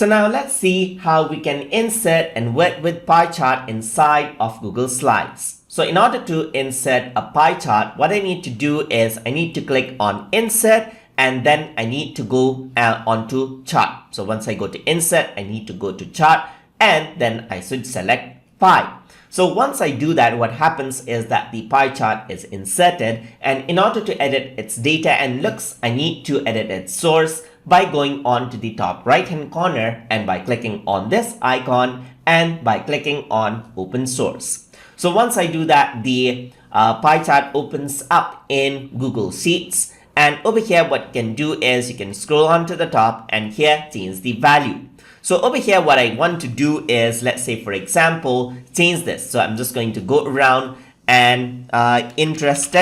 So now let's see how we can insert and work with pie chart inside of Google Slides. So in order to insert a pie chart, what I need to do is I need to click on Insert and then I need to go onto Chart. So once I go to Insert, I need to go to Chart and then I should select Pie. So once I do that, what happens is that the pie chart is inserted, and in order to edit its data and looks, I need to edit its source by going on to the top right hand corner and by clicking on this icon and by clicking on Open Source. So once I do that, the pie chart opens up in Google Sheets, and over here what you can do is you can scroll on to the top and here change the value. So over here, what I want to do is, let's say, for example, change this. So I'm just going to go around and interest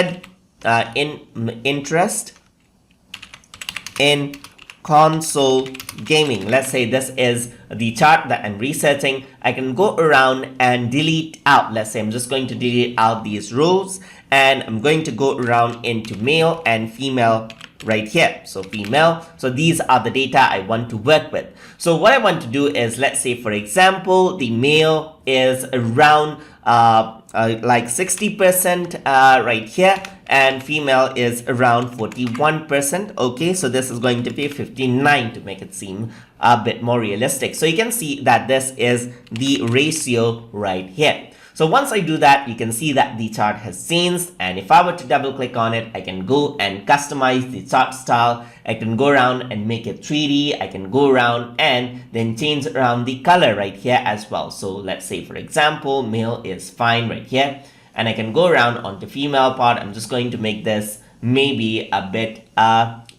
in console gaming. Let's say this is the chart that I'm researching. I can go around and delete out. Let's say I'm just going to delete out these rows and I'm going to go around into male and female right here. So female. So these are the data I want to work with. So what I want to do is, let's say for example, the male is around like 60% right here, and female is around 41%. Okay, so this is going to be 59 to make it seem a bit more realistic. So you can see that this is the ratio right here. So once I do that, you can see that the chart has changed, and if I were to double click on it, I can go and customize the chart style. I can go around and make it 3D. I can go around and then change around the color right here as well. So let's say for example, male is fine right here, and I can go around onto female part. I'm just going to make this maybe a bit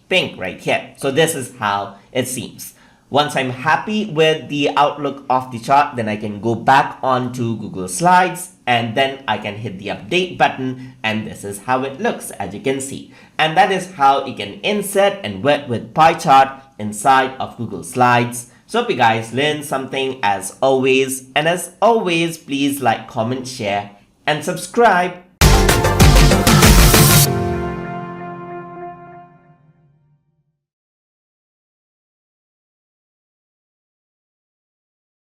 pink right here. So this is how it seems. Once I'm happy with the outlook of the chart, then I can go back onto Google Slides and then I can hit the update button, and this is how it looks, as you can see. And that is how you can insert and work with pie chart inside of Google Slides. So hope you guys learned something as always, and as always, please like, comment, share and subscribe.